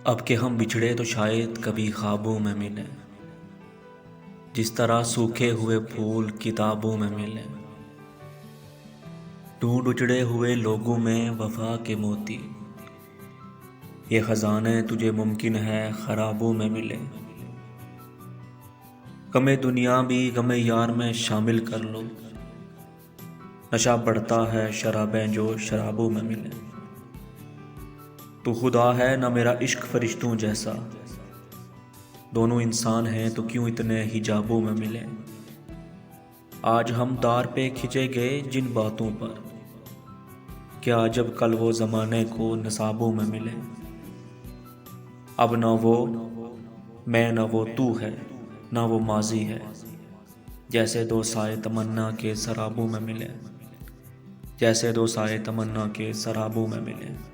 अब के हम बिछड़े तो शायद कभी ख्वाबों में मिले, जिस तरह सूखे हुए फूल किताबों में मिले। ढूंढ उजड़े हुए लोगों में वफा के मोती, ये खजाने तुझे मुमकिन है खराबों में मिले। गमे दुनिया भी गमे यार में शामिल कर लो, नशा बढ़ता है शराबें जो शराबों में मिले। तू खुदा है ना मेरा इश्क फरिश्तों जैसा, दोनों इंसान हैं तो क्यों इतने हिजाबों में मिले। आज हम दार पे खिंचे गए जिन बातों पर, क्या जब कल वो ज़माने को नसाबों में मिले। अब ना वो मैं ना वो तू है, ना वो माजी है, जैसे दो साए तमन्ना के सराबों में मिले, जैसे दो साए तमन्ना के सराबों में मिले।